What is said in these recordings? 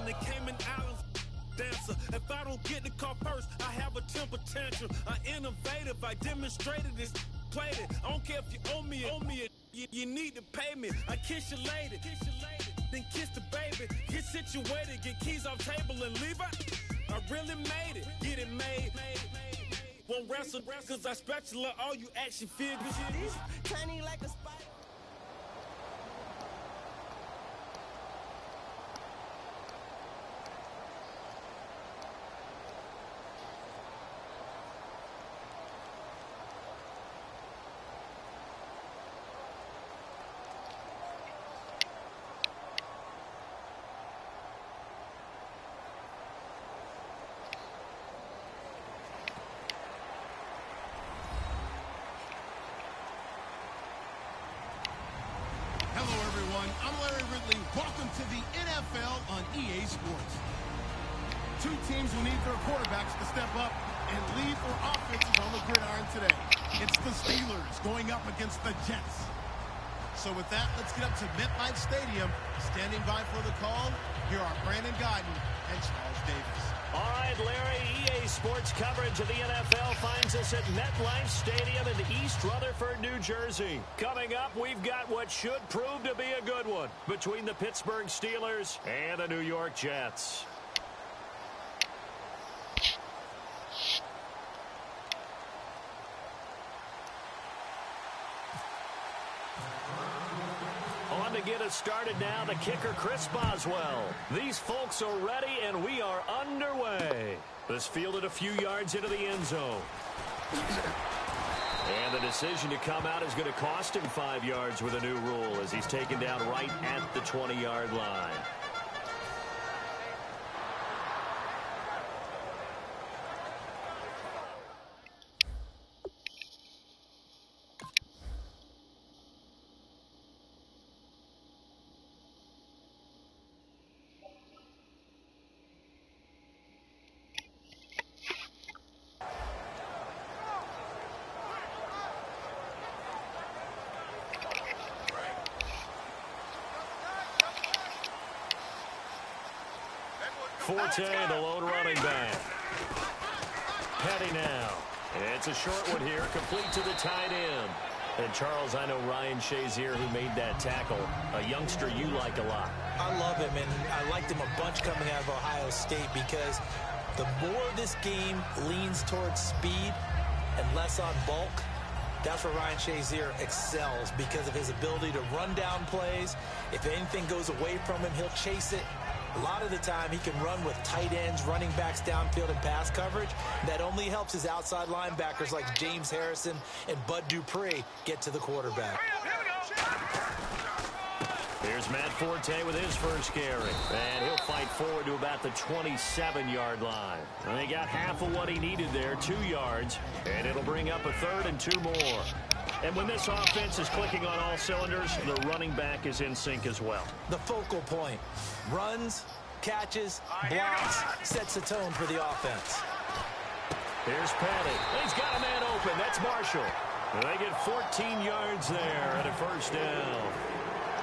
the Cayman Islands dancer. If I don't get the call first, I have a temper tantrum. I innovative, I demonstrated this, played it. I don't care if you owe me it. You need to pay me. I kiss your lady, then kiss the baby. Get situated, get keys off table and leave it. I really made it, get it made. Won't wrestle, cause I spatula all you action figures. Tiny like a spider. I'm Larry Ridley. Welcome to the NFL on EA Sports. Two teams will need their quarterbacks to step up and lead their offenses on the gridiron today. It's the Steelers going up against the Jets. So with that, let's get up to MetLife Stadium. Standing by for the call, here are Brandon Guyton and Charles Davis. All right, Larry, EA Sports coverage of the NFL finds us at MetLife Stadium in East Rutherford, New Jersey. Coming up, we've got what should prove to be a good one between the Pittsburgh Steelers and the New York Jets. On to get us started now, the kicker, Chris Boswell. These folks are ready, and we are underway. This fielded a few yards into the end zone. And the decision to come out is going to cost him 5 yards with a new rule as he's taken down right at the 20-yard line. Forte, the lone running back. Petty now. It's a short one here, complete to the tight end. And Charles, I know Ryan Shazier, who made that tackle, a youngster you like a lot. I love him, and I liked him a bunch coming out of Ohio State because the more this game leans towards speed and less on bulk, that's where Ryan Shazier excels because of his ability to run down plays. If anything goes away from him, he'll chase it. A lot of the time, he can run with tight ends, running backs downfield, and pass coverage. That only helps his outside linebackers like James Harrison and Bud Dupree get to the quarterback. Here's Matt Forte with his first carry. And he'll fight forward to about the 27-yard line. And he got half of what he needed there, 2 yards. And it'll bring up a third and 2 more. And when this offense is clicking on all cylinders, the running back is in sync as well. The focal point. Runs, catches, blocks, sets the tone for the offense. Here's Petty. He's got a man open. That's Marshall. And they get 14 yards there at a first down.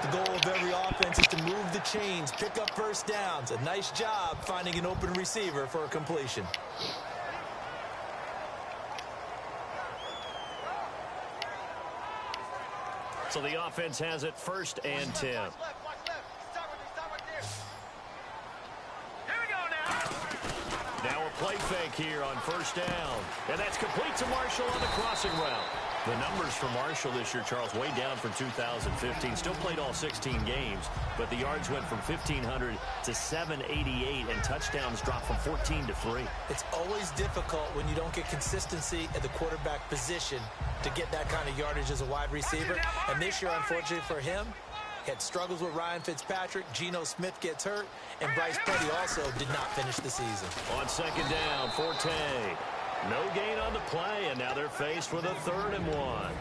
The goal of every offense is to move the chains, pick up first downs. A nice job finding an open receiver for a completion. So the offense has it 1st and 10. Now a play fake here on first down. And that's complete to Marshall on the crossing route. The numbers for Marshall this year, Charles, way down from 2015. Still played all 16 games, but the yards went from 1,500 to 788, and touchdowns dropped from 14 to 3. It's always difficult when you don't get consistency at the quarterback position to get that kind of yardage as a wide receiver. And this year, unfortunately for him, had struggles with Ryan Fitzpatrick. Geno Smith gets hurt, and Bryce Petty also did not finish the season. On second down, Forte. No gain on the play, and now they're faced with a 3rd and 1.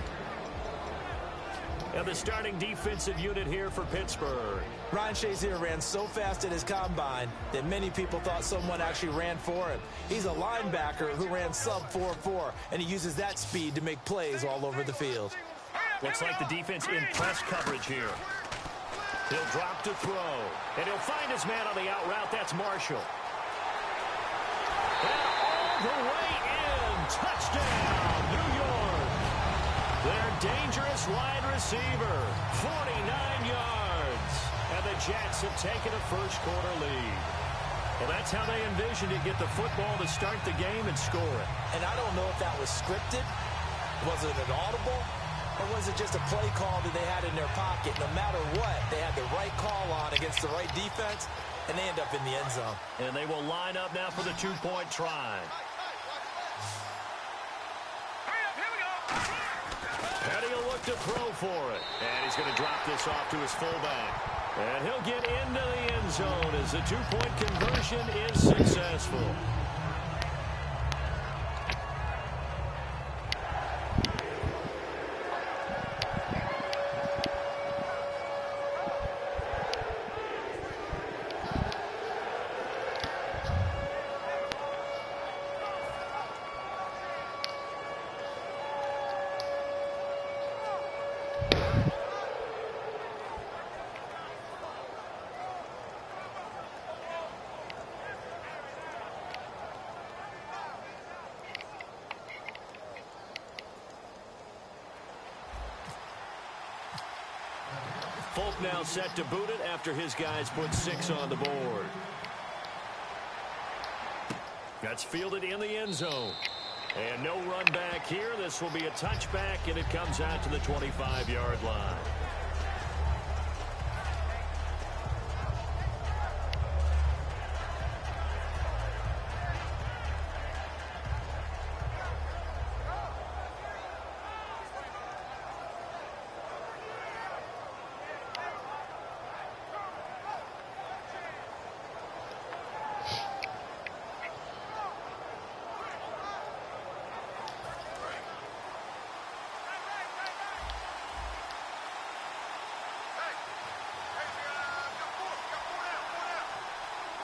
And the starting defensive unit here for Pittsburgh. Ryan Shazier ran so fast at his combine that many people thought someone actually ran for him. He's a linebacker who ran sub 4.4, and he uses that speed to make plays all over the field. Looks like the defense in press coverage here. He'll drop to throw. And he'll find his man on the out route. That's Marshall. And all the way in. Touchdown, New York. Their dangerous wide receiver. 49 yards. And the Jets have taken a first-quarter lead. Well, that's how they envisioned it. Get the football to start the game and score it. And I don't know if that was scripted. Was it an audible? Or was it just a play call that they had in their pocket? No matter what, they had the right call on against the right defense, and they end up in the end zone. And they will line up now for the two-point try. And he'll look to throw for it. And he's going to drop this off to his fullback. And he'll get into the end zone as the two-point conversion is successful. Folk now set to boot it after his guys put 6 on the board. That's fielded in the end zone. And no run back here. This will be a touchback, and it comes out to the 25-yard line.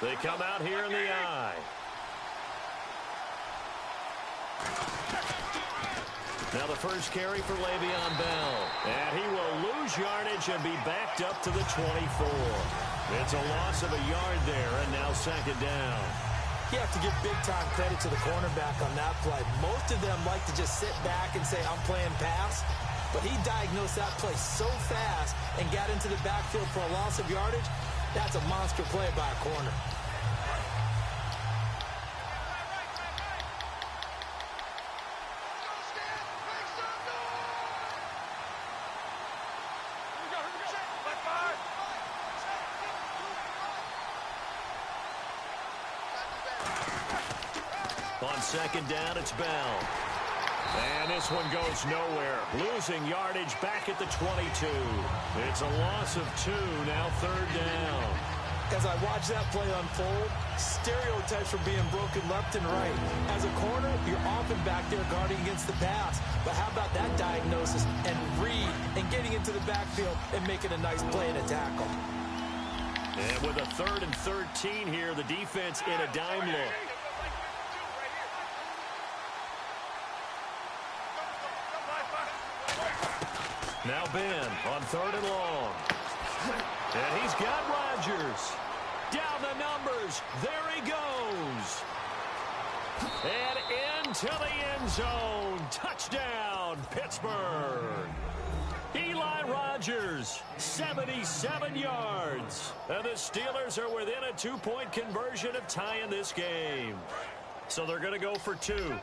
They come out here in the eye. Now the first carry for Le'Veon Bell. And he will lose yardage and be backed up to the 24. It's a loss of a yard there, and now second down. You have to give big-time credit to the cornerback on that play. Most of them like to just sit back and say, I'm playing pass. But he diagnosed that play so fast and got into the backfield for a loss of yardage. That's a monster play by a corner. On second down, it's Bell. And this one goes nowhere. Losing yardage back at the 22. It's a loss of 2, now third down. As I watch that play unfold, stereotypes were being broken left and right. As a corner, you're often back there guarding against the pass. But how about that diagnosis and read and getting into the backfield and making a nice play and a tackle? And with a 3rd and 13 here, the defense in a dime look. Now Ben on 3rd and long. And he's got Rodgers. Down the numbers. There he goes. And into the end zone. Touchdown, Pittsburgh. Eli Rodgers, 77 yards. And the Steelers are within a 2-point conversion of tying this game. So they're going to go for 2.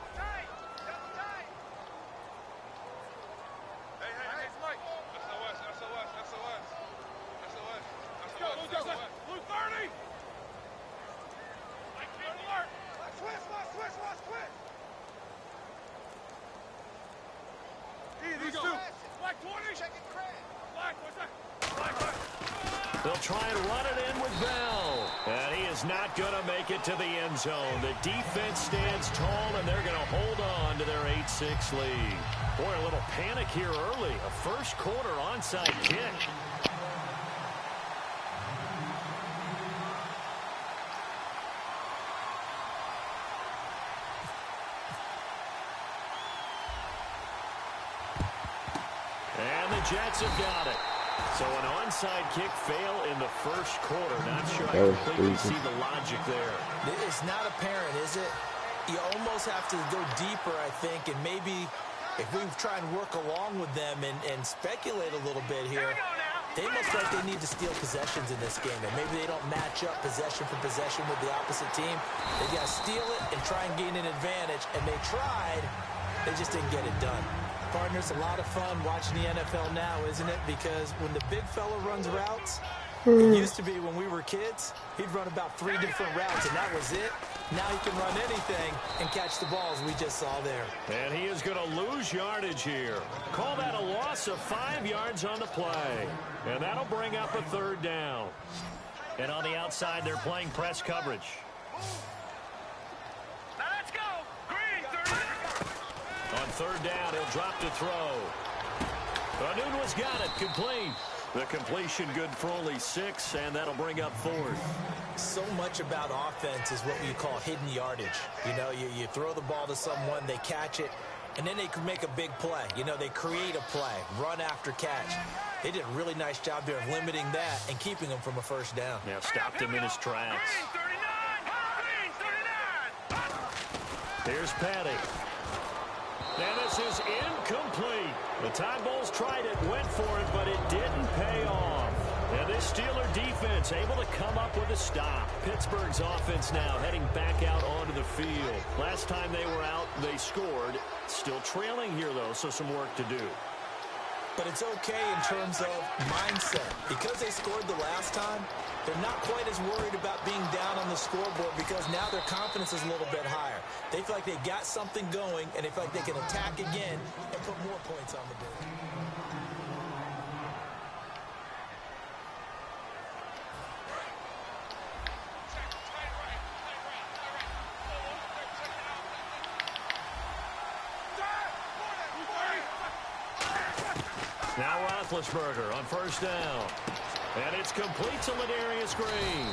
They'll try and run it in with Bell. And he is not going to make it to the end zone. The defense stands tall, and they're going to hold on to their 8-6 lead. Boy, a little panic here early. A first-quarter onside kick. And the Jets have got it. So an onside kick fail in the first quarter. Not sure I completely see the logic there. It's not apparent, is it? You almost have to go deeper, I think, and maybe if we try and work along with them and speculate a little bit here, they must like they need to steal possessions in this game, and maybe they don't match up possession for possession with the opposite team. They got to steal it and try and gain an advantage, and they tried. They just didn't get it done. Partners, a lot of fun watching the NFL now, isn't it? Because when the big fella runs routes, it used to be when we were kids, he'd run about 3 different routes, and that was it. Now he can run anything and catch the balls we just saw there. And he is going to lose yardage here. Call that a loss of 5 yards on the play. And that'll bring up a 3rd down. And on the outside, they're playing press coverage. Now let's go. Green, 30. On 3rd down, he'll drop to throw. Anunwa's got it, complete. The completion good for only 6, and that'll bring up 4th. So much about offense is what we call hidden yardage. You know, you throw the ball to someone, they catch it, and then they can make a big play. You know, they create a play, run after catch. They did a really nice job there of limiting that and keeping him from a 1st down. Now stopped him in his tracks. Here's Patty. And this is incomplete. The Tide Bulls tried it, went for it, but it didn't pay off. And this Steeler defense able to come up with a stop. Pittsburgh's offense now heading back out onto the field. Last time they were out, they scored. Still trailing here, though, so some work to do. But it's okay in terms of mindset. Because they scored the last time, they're not quite as worried about being down on the scoreboard because now their confidence is a little bit higher. They feel like they've got something going, and they feel like they can attack again and put more points on the board. Now Roethlisberger on 1st down. And it's complete to Ladarius Green.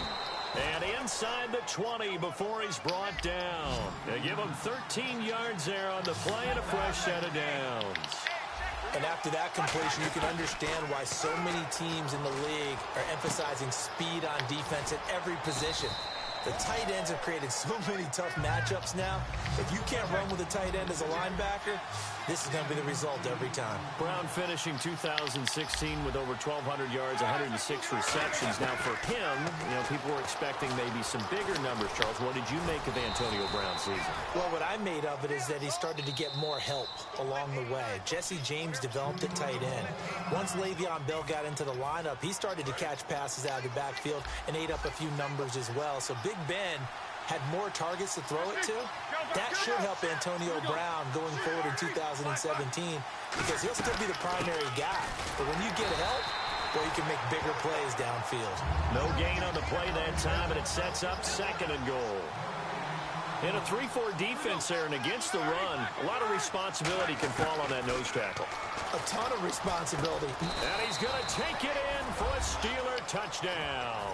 And inside the 20 before he's brought down. They give him 13 yards there on the play and a fresh set of downs. And after that completion, you can understand why so many teams in the league are emphasizing speed on defense at every position. The tight ends have created so many tough matchups now. If you can't run with a tight end as a linebacker, this is going to be the result every time. Brown finishing 2016 with over 1,200 yards, 106 receptions. Now for him, you know, people were expecting maybe some bigger numbers, Charles. What did you make of Antonio Brown's season? Well, what I made of it is that he started to get more help along the way. Jesse James developed at tight end. Once Le'Veon Bell got into the lineup, he started to catch passes out of the backfield and ate up a few numbers as well. So Big Ben had more targets to throw it to. That should help Antonio Brown going forward in 2017 because he'll still be the primary guy. But when you get help, well, you can make bigger plays downfield. No gain on the play that time, and it sets up 2nd and goal. In a 3-4 defense there and against the run, a lot of responsibility can fall on that nose tackle. A ton of responsibility. And he's going to take it in for a Steeler touchdown.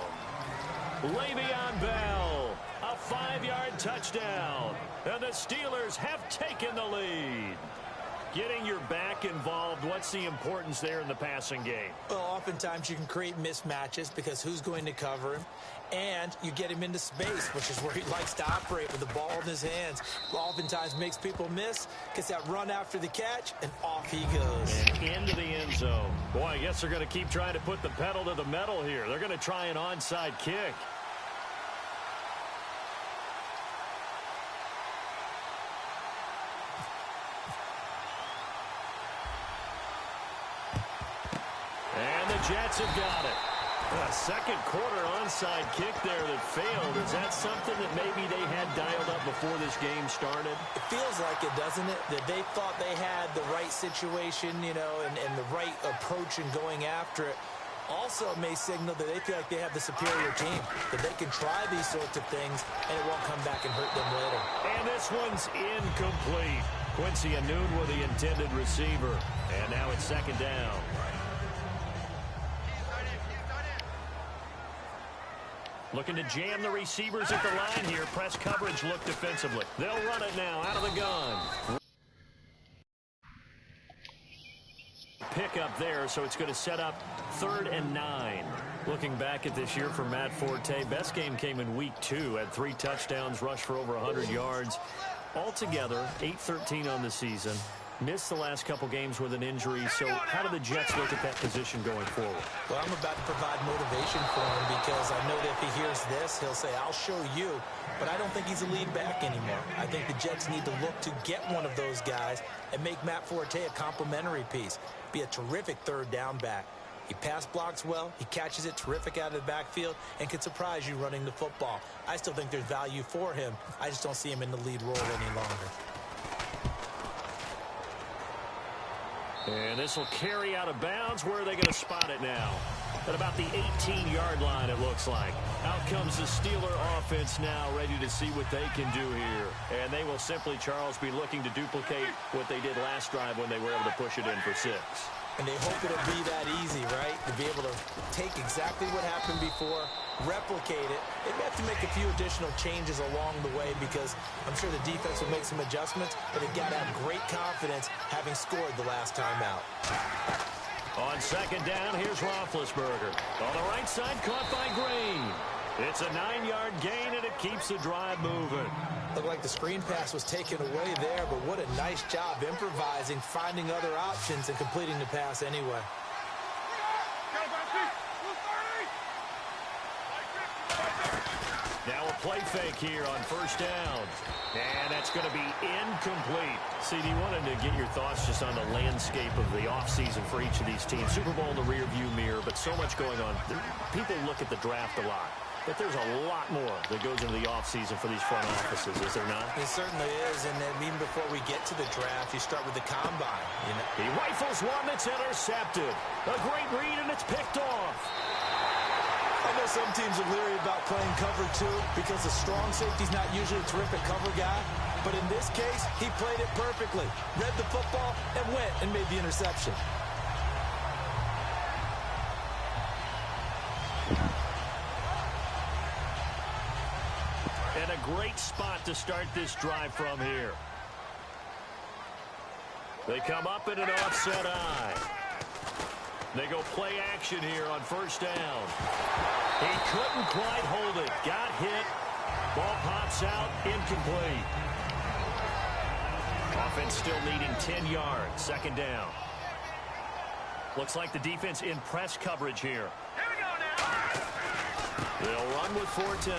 Le'Veon Bell, a 5-yard touchdown. And the Steelers have taken the lead. Getting your back involved, what's the importance there in the passing game? Well, oftentimes you can create mismatches because who's going to cover him? And you get him into space, which is where he likes to operate with the ball in his hands. Oftentimes makes people miss, gets that run after the catch, and off he goes. And into the end zone. Boy, I guess they're going to keep trying to put the pedal to the metal here. They're going to try an onside kick. And the Jets have got it. A 2nd quarter onside kick there that failed. Is that something that maybe they had dialed up before this game started? It feels like it, doesn't it? That they thought they had the right situation, you know, and the right approach in going after it. Also, it may signal that they feel like they have the superior team, that they can try these sorts of things, and it won't come back and hurt them later. And this one's incomplete. Quincy Anunwa, the intended receiver. And now it's 2nd down. Looking to jam the receivers at the line here. Press coverage look defensively. They'll run it now out of the gun. Pickett pickup there, so it's going to set up 3rd and 9. Looking back at this year for Matt Forte, best game came in week 2. Had 3 touchdowns, rushed for over 100 yards. Altogether, 8-13 on the season. Missed the last couple games with an injury. So how do the Jets look at that position going forward? Well, I'm about to provide motivation for him because I know that if he hears this, he'll say, I'll show you. But I don't think he's a lead back anymore. I think the Jets need to look to get one of those guys and make Matt Forte a complimentary piece. Be a terrific 3rd down back. He pass blocks well, he catches it terrific out of the backfield, and can surprise you running the football. I still think there's value for him. I just don't see him in the lead role any longer. And this will carry out of bounds. Where are they going to spot it now? At about the 18-yard line, it looks like. Out comes the Steeler offense now, ready to see what they can do here. And they will simply, Charles, be looking to duplicate what they did last drive when they were able to push it in for 6. And they hope it'll be that easy, right? To be able to take exactly what happened before, replicate it. They may have to make a few additional changes along the way because I'm sure the defense will make some adjustments, but they've got to have great confidence having scored the last time out. On 2nd down, here's Roethlisberger. On the right side, caught by Green. It's a 9-yard gain, and it keeps the drive moving. Looked like the screen pass was taken away there, but what a nice job improvising, finding other options, and completing the pass anyway. Now a play fake here on 1st down. And that's going to be incomplete. CD, wanted to get your thoughts just on the landscape of the offseason for each of these teams. Super Bowl in the rearview mirror, but so much going on. People look at the draft a lot. But there's a lot more that goes into the offseason for these front offices, is there not? It certainly is, and then even before we get to the draft, you start with the combine. You know? He rifles one that's intercepted. A great read, and it's picked off. I know some teams are leery about playing cover 2 because the strong safety's not usually a terrific cover guy. But in this case, he played it perfectly. Read the football and went and made the interception. And a great spot to start this drive from here. They come up in an offset eye. They go play action here on 1st down. He couldn't quite hold it. Got hit. Ball pops out. Incomplete. Offense still needing 10 yards. 2nd down. Looks like the defense in press coverage here. Here we go now. They'll run with Forte.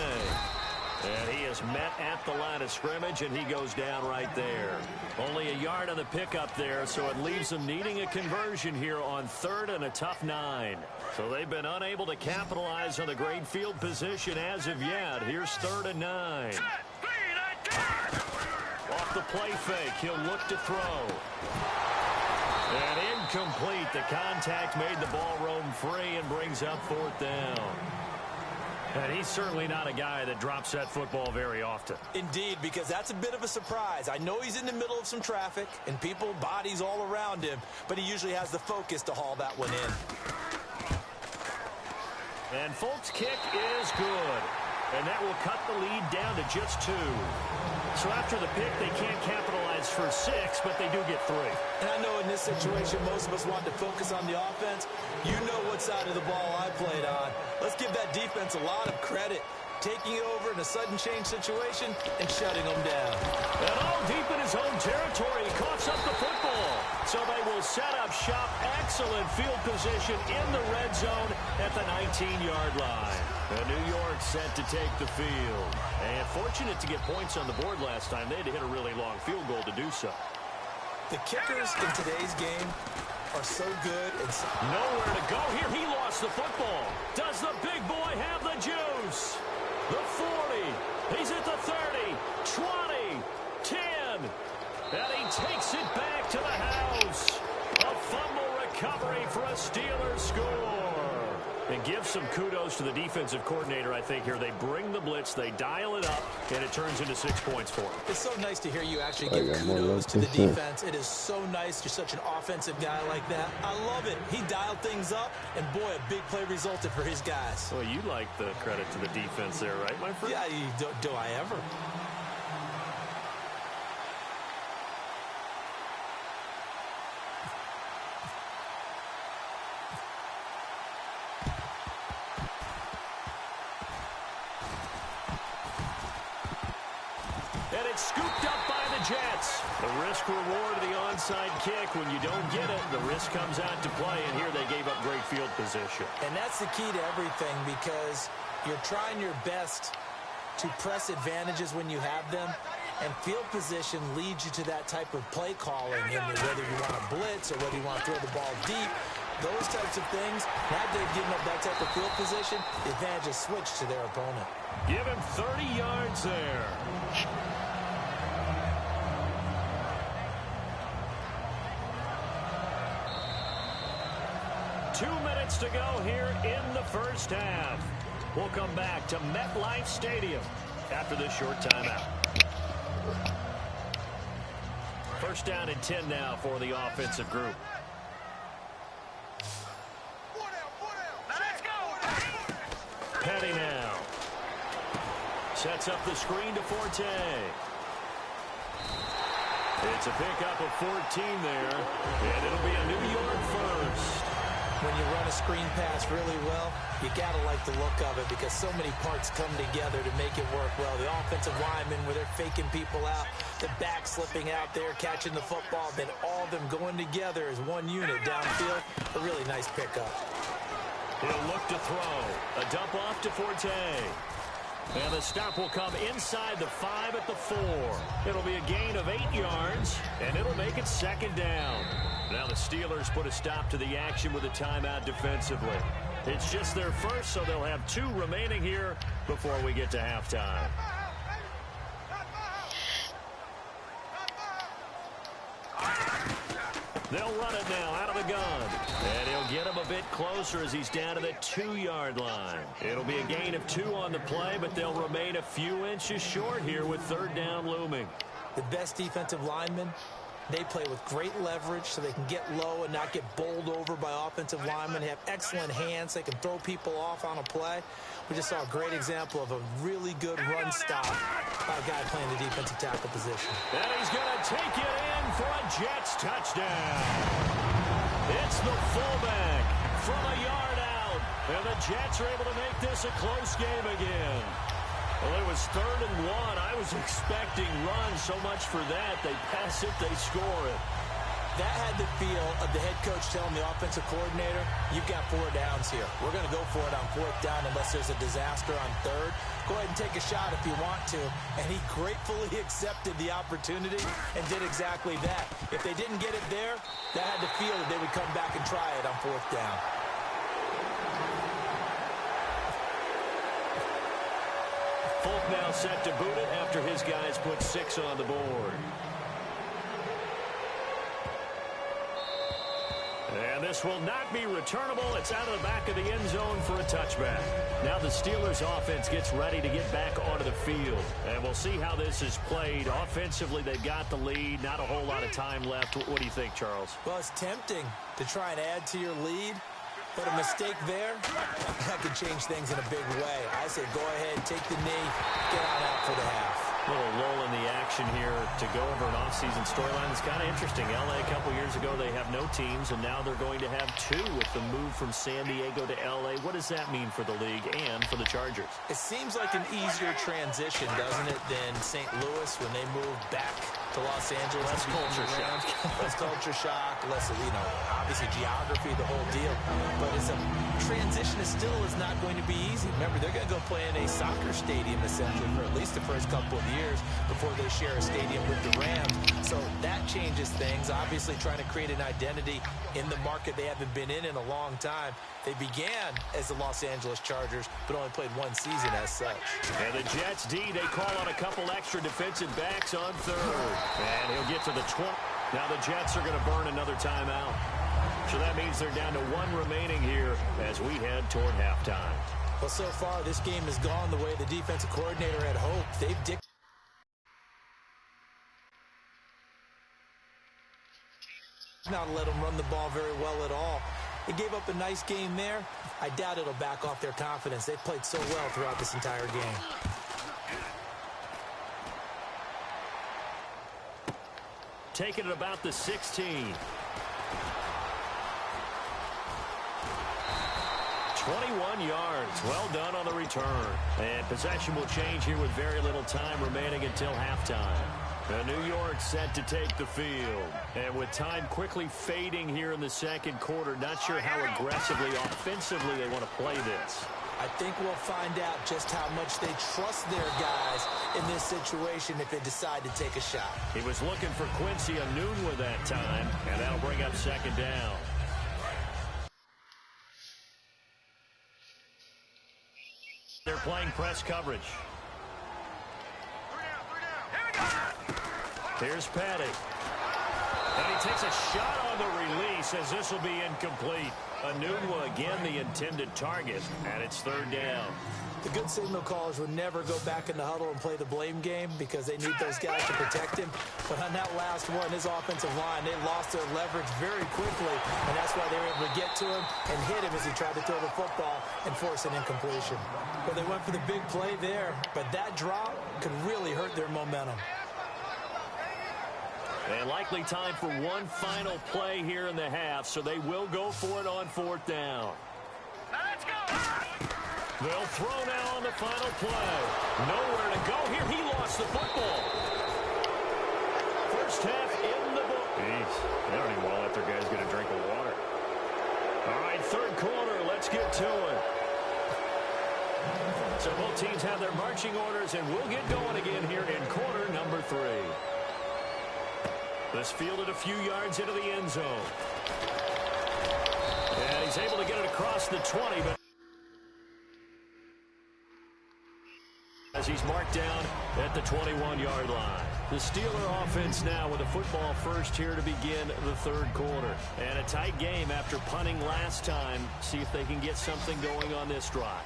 And he is met at the line of scrimmage, and he goes down right there. Only a yard on the pickup there, so it leaves them needing a conversion here on 3rd and a tough 9. So they've been unable to capitalize on the great field position as of yet. Here's 3rd and 9. Off the play fake, he'll look to throw. And incomplete. The contact made the ball roam free and brings up 4th down. And he's certainly not a guy that drops that football very often. Indeed, because that's a bit of a surprise. I know he's in the middle of some traffic and people, bodies all around him, but he usually has the focus to haul that one in. And Folk's kick is good. And that will cut the lead down to just 2. So after the pick, they can't capitalize for 6, but they do get 3. And I know in this situation, most of us want to focus on the offense. You know what side of the ball I played on. Let's give that defense a lot of credit. Taking it over in a sudden change situation and shutting them down. And all deep in his own territory, he coughs up the football. So they will set up shop. Excellent field position in the red zone at the 19-yard line. And New York set to take the field. And fortunate to get points on the board last time. They had to hit a really long field goal to do so. The kickers in today's game are so good. It's nowhere to go here. He lost the football. Does the big boy have the juice? The 40. He's at the 30. 20. 10. And he takes it back to the house. A fumble recovery for a Steelers score. And give some kudos to the defensive coordinator, I think, here. They bring the blitz, they dial it up, and it turns into 6 points for them. It's so nice to hear you actually give kudos to the defense. It is so nice. You're such an offensive guy like that. I love it. He dialed things up, and boy, a big play resulted for his guys. Well, you like the credit to the defense there, right, my friend? Yeah, do I ever? And it's scooped up by the Jets. The risk-reward of the onside kick. When you don't get it, the risk comes out to play, and here they gave up great field position. And that's the key to everything, because you're trying your best to press advantages when you have them, and field position leads you to that type of play calling. And whether you want to blitz or whether you want to throw the ball deep, those types of things, now they've given up that type of field position, the advantage is switched to their opponent. Give him 30 yards there. Two minutes to go here in the first half. We'll come back to MetLife Stadium after this short timeout. First down and 10 now for the offensive group. Petty now. Sets up the screen to Forte. It's a pickup of 14 there, and it'll be a New York first. When you run a screen pass really well, you got to like the look of it, because so many parts come together to make it work well. The offensive linemen, where they're faking people out, the back slipping out there, catching the football, then all of them going together as one unit downfield. A really nice pickup. He'll look to throw. A dump off to Forte. And the stop will come inside the 5 at the 4. It'll be a gain of 8 yards, and it'll make it second down. Now the Steelers put a stop to the action with a timeout defensively. It's just their first, so they'll have 2 remaining here before we get to halftime. They'll run it now out of the gun. And he'll get him a bit closer as he's down to the 2-yard line. It'll be a gain of 2 on the play, but they'll remain a few inches short here with third down looming. The best defensive linemen, they play with great leverage so they can get low and not get bowled over by offensive linemen. They have excellent hands. They can throw people off on a play. We just saw a great example of a really good run stop by a guy playing the defensive tackle position. And he's going to take it in for a Jets touchdown. It's the fullback from a yard out. And the Jets are able to make this a close game again. Well, it was 3rd and 1. I was expecting runs, so much for that. They pass it, they score it. That had the feel of the head coach telling the offensive coordinator, you've got 4 downs here. We're going to go for it on 4th down unless there's a disaster on 3rd. Go ahead and take a shot if you want to. And he gratefully accepted the opportunity and did exactly that. If they didn't get it there, that had the feel that they would come back and try it on 4th down. Folk now set to boot it after his guys put 6 on the board. And this will not be returnable. It's out of the back of the end zone for a touchback. Now the Steelers offense gets ready to get back onto the field. And we'll see how this is played. Offensively, they've got the lead. Not a whole lot of time left. What do you think, Charles? Well, it's tempting to try and add to your lead. But a mistake there, that could change things in a big way. I say go ahead, take the knee, get on out for the half. A little lull in the action here to go over an offseason storyline. It's kind of interesting. L.A. a couple years ago, they have no teams, and now they're going to have 2 with the move from San Diego to L.A. What does that mean for the league and for the Chargers? It seems like an easier transition, doesn't it, than St. Louis when they moved back to Los Angeles. Less culture shock. Less culture shock, less, obviously geography, the whole deal. But it's a transition that still is not going to be easy. Remember, they're going to go play in a soccer stadium, essentially, for at least the first couple of years before they share a stadium with the Rams. So that changes things. Obviously, trying to create an identity in the market they haven't been in a long time. They began as the Los Angeles Chargers, but only played 1 season as such. And the Jets D, they call on a couple extra defensive backs on 3rd. And he'll get to the 20. Now the Jets are going to burn another timeout. So that means they're down to 1 remaining here as we head toward halftime. Well, so far, this game has gone the way the defensive coordinator had hoped. They've not let them run the ball very well at all. They gave up a nice game there. I doubt it'll back off their confidence. They've played so well throughout this entire game. Taking it about the 16. 21 yards. Well done on the return. And possession will change here with very little time remaining until halftime. New York set to take the field. And with time quickly fading here in the second quarter, not sure how aggressively, offensively they want to play this. I think we'll find out just how much they trust their guys in this situation if they decide to take a shot. He was looking for Quincy Enunwa that time, and that'll bring up second down. They're playing press coverage. Here's Petty. And he takes a shot on the release as this will be incomplete. Enunwa again the intended target, and it's third down. The good signal callers would never go back in the huddle and play the blame game because they need those guys to protect him. But on that last one, his offensive line, they lost their leverage very quickly, and that's why they were able to get to him and hit him as he tried to throw the football and force an incompletion. Well, they went for the big play there, but that drop could really hurt their momentum. And likely time for one final play here in the half, so they will go for it on fourth down. Let's go! They'll throw now on the final play. Nowhere to go here. He lost the football. First half in the book. Jeez, they don't even want to let their guys get a drink of water. All right, third quarter. Let's get to it. So both teams have their marching orders, and we'll get going again here in quarter number 3. This fielded a few yards into the end zone. And he's able to get it across the 20, but as he's marked down at the 21-yard line. The Steeler offense now with a football first here to begin the third quarter. And a tight game after punting last time. See if they can get something going on this drive.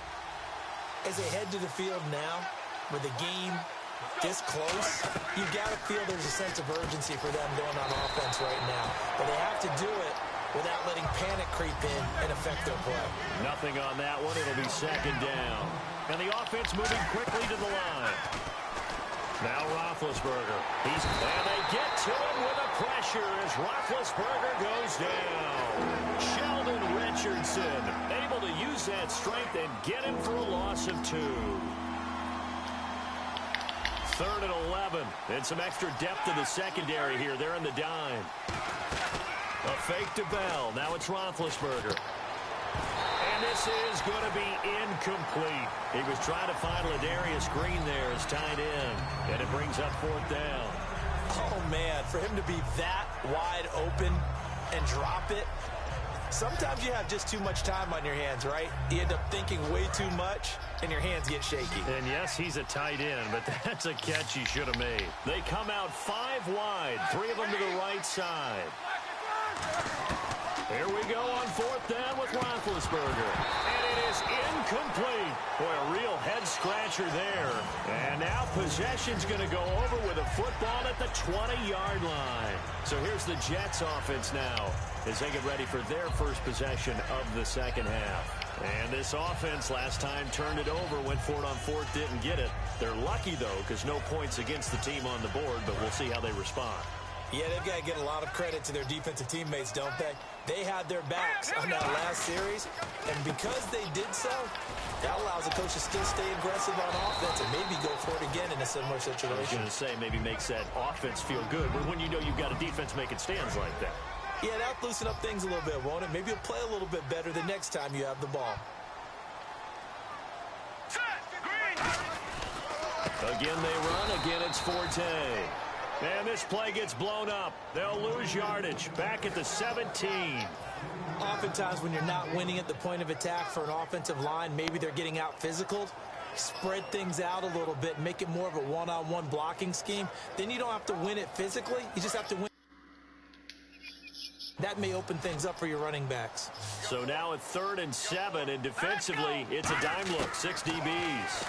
As they head to the field now, with the game this close, you've got to feel there's a sense of urgency for them going on offense right now. But they have to do it without letting panic creep in and affect their play. Nothing on that one. It'll be second down. And the offense moving quickly to the line. Now Roethlisberger. And they get to him with a pressure as Roethlisberger goes down. Sheldon Richardson able to use that strength and get him for a loss of 2. Third and 11. And some extra depth in the secondary here. They're in the dime. A fake to Bell. Now it's Roethlisberger. And this is going to be incomplete. He was trying to find Ladarius Green there as tight end. And it brings up fourth down. Oh, man, for him to be that wide open and drop it, sometimes you have just too much time on your hands, right? You end up thinking way too much, and your hands get shaky. And yes, he's a tight end, but that's a catch he should have made. They come out 5 wide, 3 of them to the right side. Here we go on fourth down with Roethlisberger. And it is incomplete. Boy, a real head-scratcher there. And now possession's going to go over with a football at the 20-yard line. So here's the Jets offense now as they get ready for their first possession of the second half. And this offense last time turned it over, went for it on fourth, didn't get it. They're lucky, though, because no points against the team on the board, but we'll see how they respond. Yeah, they've got to get a lot of credit to their defensive teammates, don't they? They had their backs on that last series, and because they did so, that allows the coach to still stay aggressive on offense and maybe go for it again in a similar situation. I was going to say maybe makes that offense feel good, but when you know you've got a defense making stands like that. Yeah, that'll loosen up things a little bit, won't it? Maybe you'll play a little bit better the next time you have the ball. Again they run, again it's Forte. And this play gets blown up. They'll lose yardage. Back at the 17. Oftentimes when you're not winning at the point of attack for an offensive line, maybe they're getting out physical. Spread things out a little bit, make it more of a one-on-one blocking scheme. Then you don't have to win it physically. You just have to win. That may open things up for your running backs. So now at 3rd and 7, and defensively, it's a dime look. 6 DBs.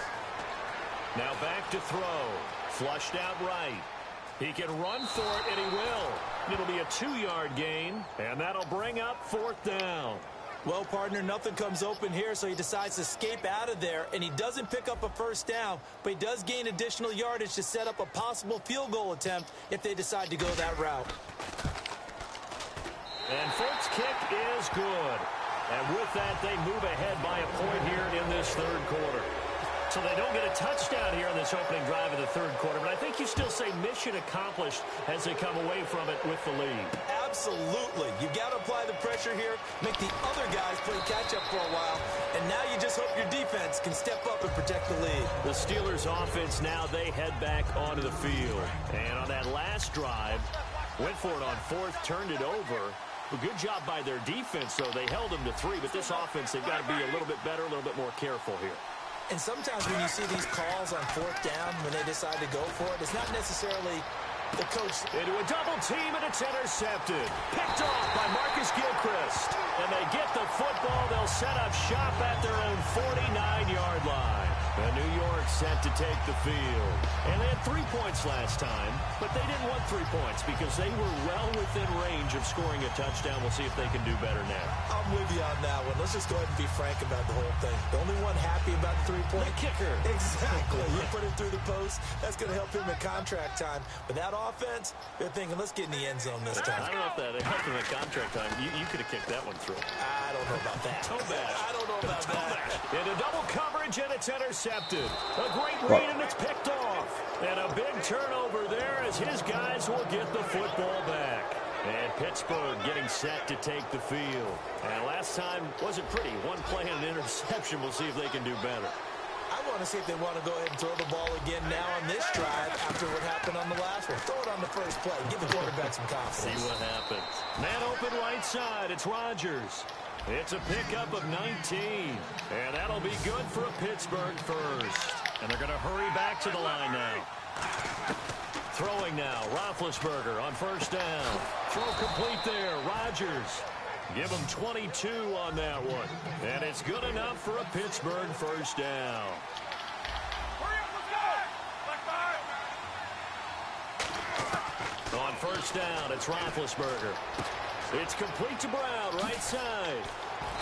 Now back to throw. Flushed out right. He can run for it, and he will. It'll be a 2-yard gain, and that'll bring up 4th down. Well, partner, nothing comes open here, so he decides to escape out of there, and he doesn't pick up a first down, but he does gain additional yardage to set up a possible field goal attempt if they decide to go that route. And Folk's kick is good. And with that, they move ahead by a point here in this third quarter. So they don't get a touchdown here on this opening drive of the third quarter, but I think you still say mission accomplished as they come away from it with the lead. Absolutely. You've got to apply the pressure here, make the other guys play catch-up for a while, and now you just hope your defense can step up and protect the lead. The Steelers offense now, they head back onto the field. And on that last drive, went for it on fourth, turned it over. A good job by their defense, though. They held them to 3, but this offense, they've got to be a little bit better, a little bit more careful here. And sometimes when you see these calls on fourth down, when they decide to go for it, it's not necessarily the coach. Into a double team, and it's intercepted. Picked off by Marcus Gilchrist. And they get the football. They'll set up shop at their own 49-yard line. And New York set to take the field. And they had 3 points last time, but they didn't want 3 points because they were well within range of scoring a touchdown. We'll see if they can do better now. I'm with you on that one. Let's just go ahead and be frank about the whole thing. The only one happy about the 3-point kicker. Exactly. You put it through the post. That's going to help him at contract time. But that offense, they're thinking, let's get in the end zone this time. I don't know if that helped him at contract time. You could have kicked that one through. I don't know about that. I don't know about that. Into double coverage, and it's intercepted. A great read, and it's picked off. And a big turnover there as his guys will get the football back. And Pittsburgh getting set to take the field. And last time wasn't pretty. One play and an interception. We'll see if they can do better. I want to see if they want to go ahead and throw the ball again now on this drive after what happened on the last one. Throw it on the first play. Give the quarterback some confidence. See what happens. Man open right side. It's Rodgers. It's a pickup of 19. And that'll be good for a Pittsburgh first. And they're going to hurry back to the line now. Throwing now. Roethlisberger on first down. Throw complete there. Rodgers. Give him 22 on that one. And it's good enough for a Pittsburgh first down. On first down, it's Roethlisberger. It's complete to Brown, right side.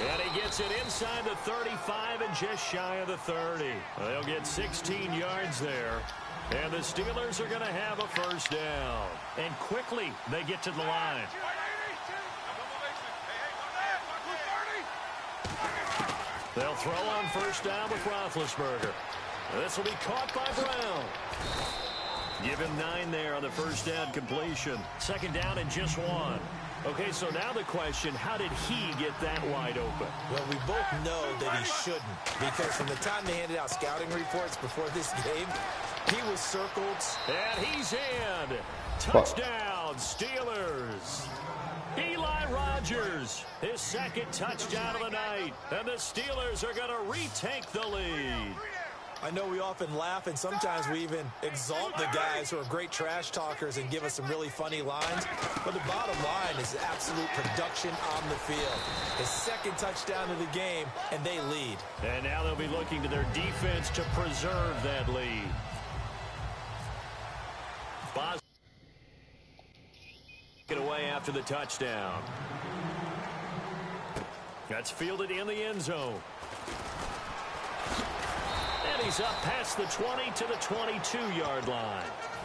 And he gets it inside the 35 and just shy of the 30. They'll get 16 yards there. And the Steelers are going to have a first down. And quickly, they get to the line. They'll throw on first down with Roethlisberger. This will be caught by Brown. Give him 9 there on the first down completion. Second down and just 1. Okay, so now the question, how did he get that wide open? Well, we both know that he shouldn't, because from the time they handed out scouting reports before this game, he was circled. And he's in. Touchdown, Steelers. Eli Rodgers, his second touchdown of the night. And the Steelers are going to retake the lead. I know we often laugh, and sometimes we even exalt the guys who are great trash talkers and give us some really funny lines. But the bottom line is absolute production on the field. His second touchdown of the game, and they lead. And now they'll be looking to their defense to preserve that lead. Boston get away after the touchdown. That's fielded in the end zone. And he's up past the 20 to the 22-yard line.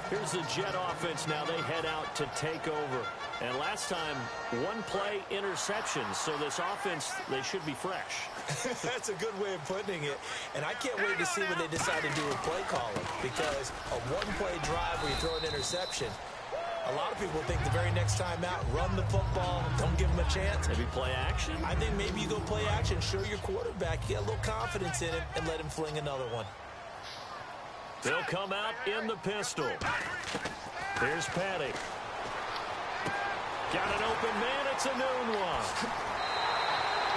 Here's the Jet offense now. They head out to take over. And last time, 1 play interceptions. So this offense, they should be fresh. That's a good way of putting it. And I can't wait to see what they decide to do with play calling. Because a 1-play drive where you throw an interception, a lot of people think the very next time out, run the football, don't give him a chance. Maybe play action? I think maybe you go play action, show your quarterback, get a little confidence in him, and let him fling another one. They'll come out in the pistol. Here's Patty. Got an open man. It's a noon one.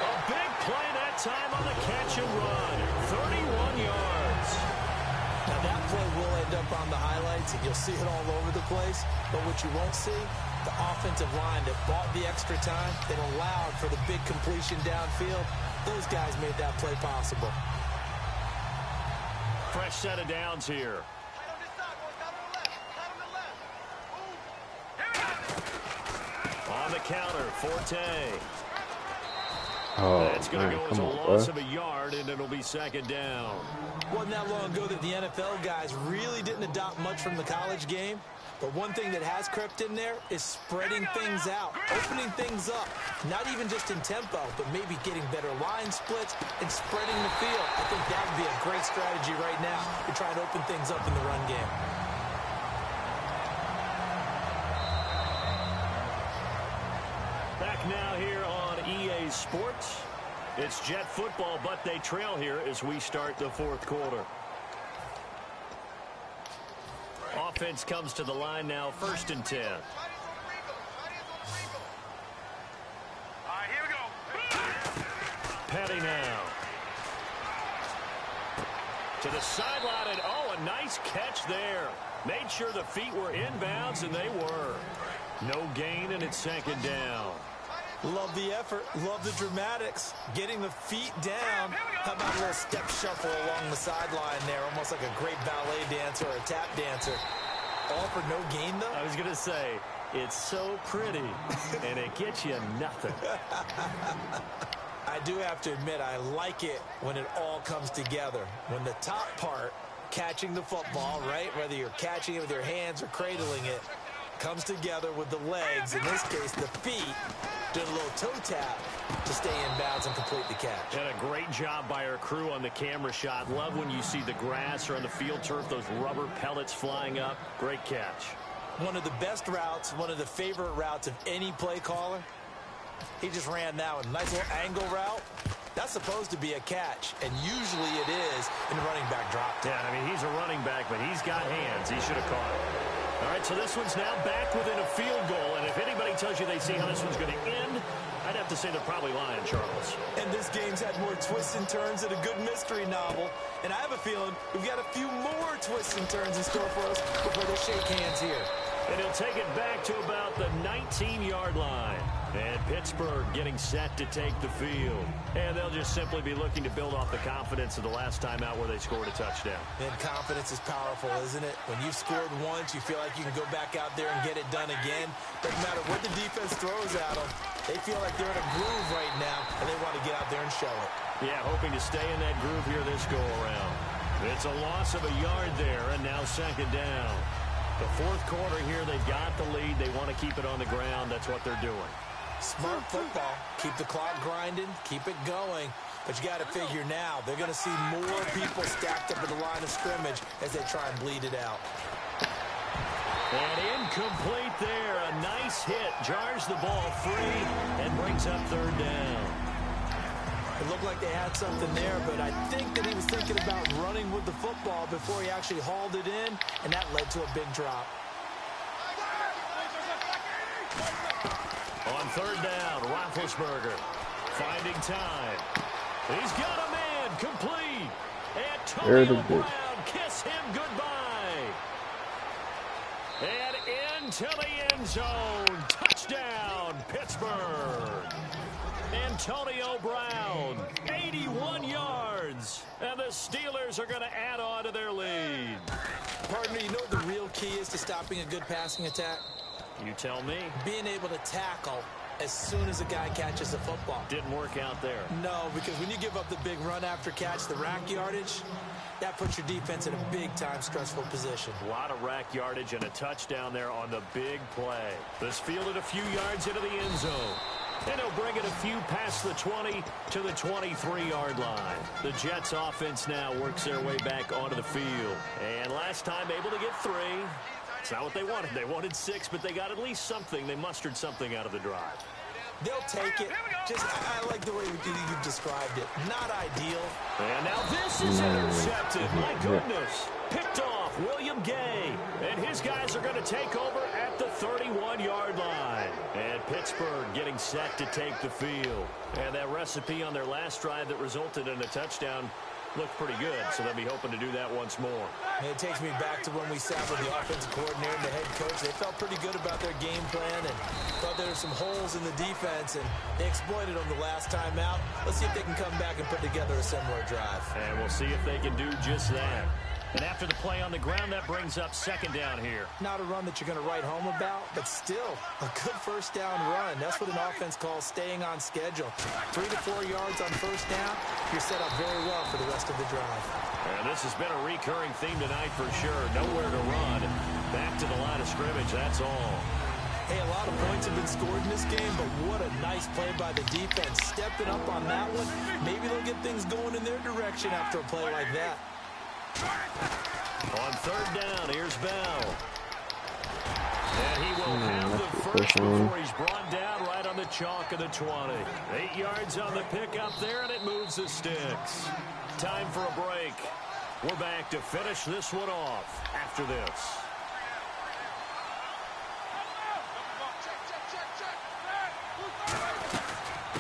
A big play that time on the catch and run. 31 yards. Now that play will end up on the highlights, and you'll see it all over the place. But what you won't see, the offensive line that bought the extra time, that allowed for the big completion downfield, those guys made that play possible. Fresh set of downs here. On the counter, Forte. That's going to go as a loss of a yard, and it'll be second down. Wasn't that long ago that the NFL guys really didn't adopt much from the college game, But one thing that has crept in there is spreading things out, opening things up, not even just in tempo, but maybe getting better line splits and spreading the field. I think that would be a great strategy right now to try and open things up in the run game. Back now here on EA Sports. It's Jet football, but they trail here as we start the fourth quarter. Offense comes to the line now, 1st and 10. All right, here we go. Petty now. To the sideline, and oh, a nice catch there. Made sure the feet were inbounds, and they were. No gain, and it's 2nd down. Love the effort. Love the dramatics. Getting the feet down. How about a little step shuffle along the sideline there? Almost like a great ballet dancer or a tap dancer. All for no gain, though? I was going to say, it's so pretty, and it gets you nothing. I do have to admit, I like it when it all comes together. When the top part, catching the football, right, whether you're catching it with your hands or cradling it, comes together with the legs, in this case the feet, did a little toe tap to stay in bounds and complete the catch. And a great job by our crew on the camera shot. Love when you see the grass or on the field turf, those rubber pellets flying up. Great catch. One of the best routes, one of the favorite routes of any play caller. He just ran that one. Nice little angle route. That's supposed to be a catch, and usually it is in the running back drop. Yeah, I mean, he's a running back, but he's got hands. He should have caught it. All right, so this one's now back within a field goal, and if anybody tells you they see how this one's going to end, I'd have to say they're probably lying, Charles. And this game's had more twists and turns than a good mystery novel, and I have a feeling we've got a few more twists and turns in store for us before they shake hands here. And he'll take it back to about the 19-yard line. And Pittsburgh getting set to take the field. And they'll just simply be looking to build off the confidence of the last time out where they scored a touchdown. And confidence is powerful, isn't it? When you've scored once, you feel like you can go back out there and get it done again. Doesn't matter what the defense throws at them. They feel like they're in a groove right now, and they want to get out there and show it. Yeah, hoping to stay in that groove here this go-around. It's a loss of a yard there, and now 2nd down. The fourth quarter here, they've got the lead. They want to keep it on the ground. That's what they're doing. Smart football. Keep the clock grinding. Keep it going. But you got to figure now, they're going to see more people stacked up at the line of scrimmage as they try and bleed it out. And incomplete there. A nice hit. Jars the ball free and brings up 3rd down. It looked like they had something there, but I think that he was thinking about running with the football before he actually hauled it in, and that led to a big drop. On 3rd down, Roethlisberger finding time. He's got a man complete. Antonio Brown, kiss him goodbye. And into the end zone. Touchdown, Pittsburgh. Antonio Brown, 81 yards. And the Steelers are going to add on to their lead. Partner, you know what the real key is to stopping a good passing attack? You tell me. Being able to tackle as soon as a guy catches the football. Didn't work out there. No, because when you give up the big run after catch, the rack yardage, that puts your defense in a big-time stressful position. A lot of rack yardage and a touchdown there on the big play. This fielded a few yards into the end zone. And he'll bring it a few past the 20 to the 23-yard line. The Jets offense now works their way back onto the field. And last time able to get 3. It's not what they wanted. They wanted 6, but they got at least something. They mustered something out of the drive. They'll take it. Just, I like the way you've described it. Not ideal. And now this is intercepted. My goodness. Picked off William Gay. And his guys are going to take over at the 31-yard line. And Pittsburgh getting set to take the field. And that recipe on their last drive that resulted in a touchdown looked pretty good, so they'll be hoping to do that once more. And it takes me back to when we sat with the offensive coordinator and the head coach. They felt pretty good about their game plan and thought there were some holes in the defense, and they exploited them the last time out. Let's see if they can come back and put together a similar drive. And we'll see if they can do just that. And after the play on the ground, that brings up 2nd down here. Not a run that you're going to write home about, but still a good 1st down run. That's what an offense calls staying on schedule. 3 to 4 yards on 1st down, you're set up very well for the rest of the drive. And this has been a recurring theme tonight for sure. Nowhere to run. Back to the line of scrimmage, that's all. Hey, a lot of points have been scored in this game, but what a nice play by the defense. Stepping up on that one, maybe they'll get things going in their direction after a play like that. On third down, here's Bell. And he will have the first before he's brought down right on the chalk of the 20. 8 yards on the pickup there, and it moves the sticks. Time for a break. We're back to finish this one off after this.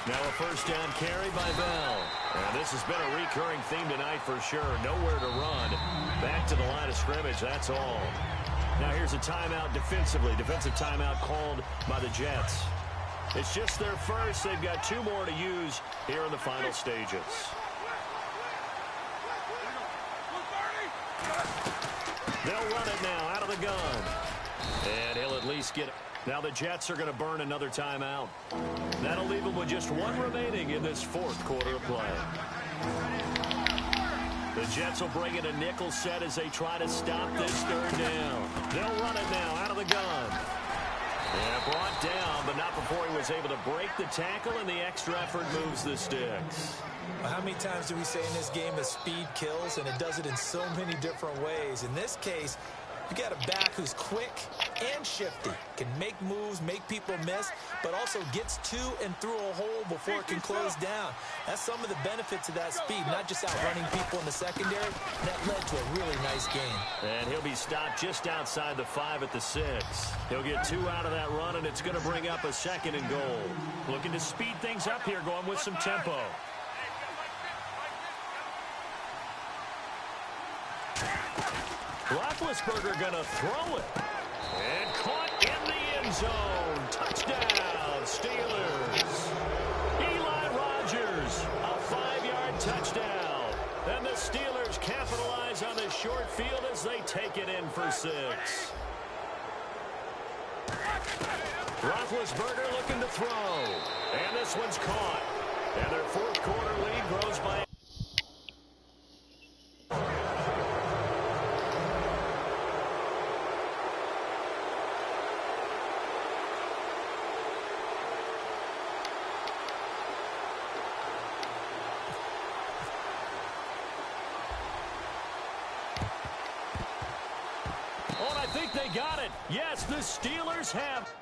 Now a first down carry by Bell. And this has been a recurring theme tonight for sure. Nowhere to run. Back to the line of scrimmage, that's all. Now here's a timeout defensively. Defensive timeout called by the Jets. It's just their first. They've got 2 more to use here in the final stages. They'll run it now out of the gun. And he'll at least get it. Now the Jets are going to burn another timeout. That'll leave them with just 1 remaining in this 4th quarter of play. The Jets will bring in a nickel set as they try to stop this third down. They'll run it now out of the gun. Yeah, brought down, but not before he was able to break the tackle, and the extra effort moves the sticks. How many times do we say in this game that speed kills, and it does it in so many different ways? In this case, you got a back who's quick and shifty, can make moves, make people miss, but also gets to and through a hole before it can close down. That's some of the benefits of that speed, not just outrunning people in the secondary. That led to a really nice game. And he'll be stopped just outside the 5 at the 6. He'll get 2 out of that run, and it's going to bring up a 2nd and goal. Looking to speed things up here, going with some tempo. Roethlisberger going to throw it. And caught in the end zone. Touchdown, Steelers. Eli Rogers, a 5-yard touchdown. And the Steelers capitalize on the short field as they take it in for 6. Roethlisberger looking to throw. And this one's caught. And their 4th quarter lead grows by... Oh, I think they got it. Yes, the Steelers have...